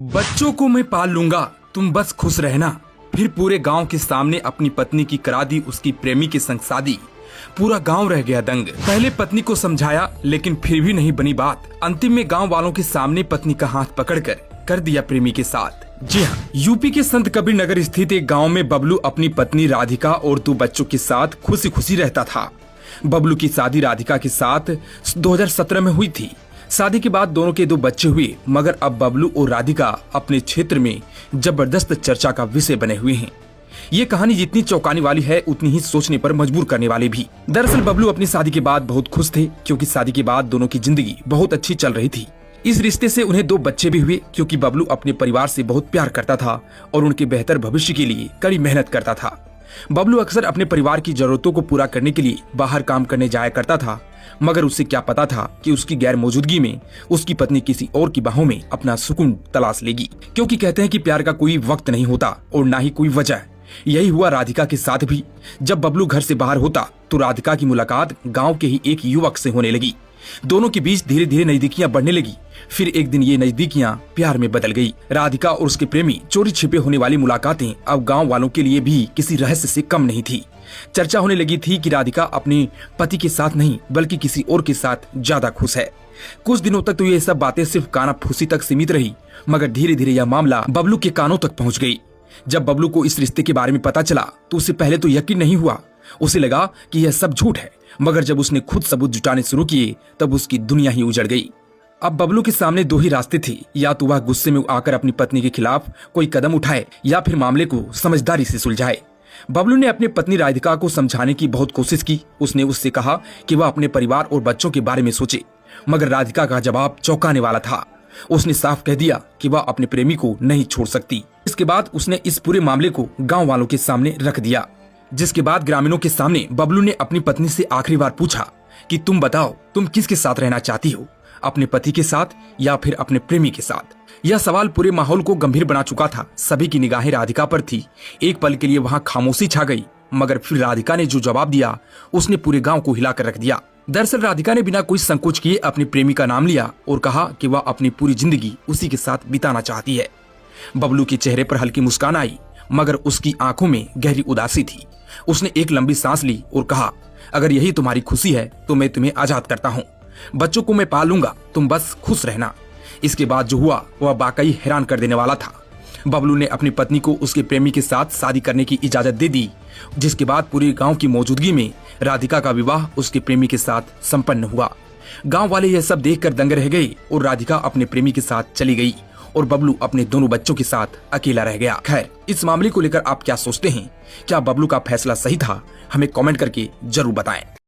बच्चों को मैं पाल लूंगा, तुम बस खुश रहना। फिर पूरे गांव के सामने अपनी पत्नी की करा दी उसकी प्रेमी के संग शादी। पूरा गांव रह गया दंग। पहले पत्नी को समझाया लेकिन फिर भी नहीं बनी बात। अंतिम में गांव वालों के सामने पत्नी का हाथ पकड़कर कर दिया प्रेमी के साथ। जी हाँ, यूपी के संत कबीर नगर स्थित एक गांव में बबलू अपनी पत्नी राधिका और 2 बच्चों के साथ खुशी खुशी रहता था। बबलू की शादी राधिका के साथ 2017 में हुई थी। शादी के बाद दोनों के 2 बच्चे हुए, मगर अब बबलू और राधिका अपने क्षेत्र में जबरदस्त चर्चा का विषय बने हुए हैं। ये कहानी जितनी चौंकाने वाली है उतनी ही सोचने पर मजबूर करने वाली भी। दरअसल बबलू अपनी शादी के बाद बहुत खुश थे, क्योंकि शादी के बाद दोनों की जिंदगी बहुत अच्छी चल रही थी। इस रिश्ते से उन्हें 2 बच्चे भी हुए, क्योंकि बबलू अपने परिवार से बहुत प्यार करता था और उनके बेहतर भविष्य के लिए कड़ी मेहनत करता था। बबलू अक्सर अपने परिवार की जरूरतों को पूरा करने के लिए बाहर काम करने जाया करता था, मगर उसे क्या पता था कि उसकी गैर मौजूदगी में उसकी पत्नी किसी और की बाहों में अपना सुकून तलाश लेगी। क्योंकि कहते हैं कि प्यार का कोई वक्त नहीं होता और ना ही कोई वजह। यही हुआ राधिका के साथ भी। जब बबलू घर से बाहर होता तो राधिका की मुलाकात गांव के ही एक युवक से होने लगी। दोनों के बीच धीरे धीरे नजदीकियां बढ़ने लगी। फिर एक दिन ये नजदीकियां प्यार में बदल गई। राधिका और उसके प्रेमी चोरी छिपे होने वाली मुलाकातें अब गांव वालों के लिए भी किसी रहस्य से कम नहीं थी। चर्चा होने लगी थी कि राधिका अपने पति के साथ नहीं बल्कि किसी और के साथ ज्यादा खुश है। कुछ दिनों तक तो ये सब बातें सिर्फ कानाफूसी तक सीमित रही, मगर धीरे धीरे यह मामला बबलू के कानों तक पहुंच गई। जब बबलू को इस रिश्ते के बारे में पता चला तो उसे पहले तो यकीन नहीं हुआ। उसे लगा कि यह सब झूठ है, मगर जब उसने खुद सबूत जुटाने शुरू किए तब उसकी दुनिया ही उजड़ गई। अब बबलू के सामने 2 ही रास्ते थे, या तो वह गुस्से में आकर अपनी पत्नी के खिलाफ कोई कदम उठाए या फिर मामले को समझदारी से सुलझाए। बबलू ने अपनी पत्नी राधिका को समझाने की बहुत कोशिश की। उसने उससे कहा कि वह अपने परिवार और बच्चों के बारे में सोचे, मगर राधिका का जवाब चौंकाने वाला था। उसने साफ कह दिया कि वह अपने प्रेमी को नहीं छोड़ सकती। इसके बाद उसने इस पूरे मामले को गाँव वालों के सामने रख दिया, जिसके बाद ग्रामीणों के सामने बबलू ने अपनी पत्नी से आखिरी बार पूछा कि तुम बताओ, तुम किसके साथ रहना चाहती हो, अपने पति के साथ या फिर अपने प्रेमी के साथ। यह सवाल पूरे माहौल को गंभीर बना चुका था। सभी की निगाहें राधिका पर थी। एक पल के लिए वहां खामोशी छा गई, मगर फिर राधिका ने जो जवाब दिया उसने पूरे गांव को हिलाकर रख दिया। दरअसल राधिका ने बिना कोई संकोच किए अपने प्रेमी का नाम लिया और कहा कि वह अपनी पूरी जिंदगी उसी के साथ बिताना चाहती है। बबलू के चेहरे पर हल्की मुस्कान आई, मगर उसकी आंखों में गहरी उदासी थी। उसने एक लंबी सांस ली और कहा, अगर यही तुम्हारी खुशी है तो मैं तुम्हें आजाद करता हूँ। बच्चों को मैं पाल लूंगा, तुम बस खुश रहना। इसके बाद जो हुआ वह वाकई हैरान कर देने वाला था। बबलू ने अपनी पत्नी को उसके प्रेमी के साथ शादी करने की इजाजत दे दी, जिसके बाद पूरे गांव की मौजूदगी में राधिका का विवाह उसके प्रेमी के साथ संपन्न हुआ। गांव वाले यह सब देखकर दंग रह गए और राधिका अपने प्रेमी के साथ चली गई और बबलू अपने दोनों बच्चों के साथ अकेला रह गया। खैर, इस मामले को लेकर आप क्या सोचते हैं? क्या बबलू का फैसला सही था? हमें कमेंट करके जरूर बताएं।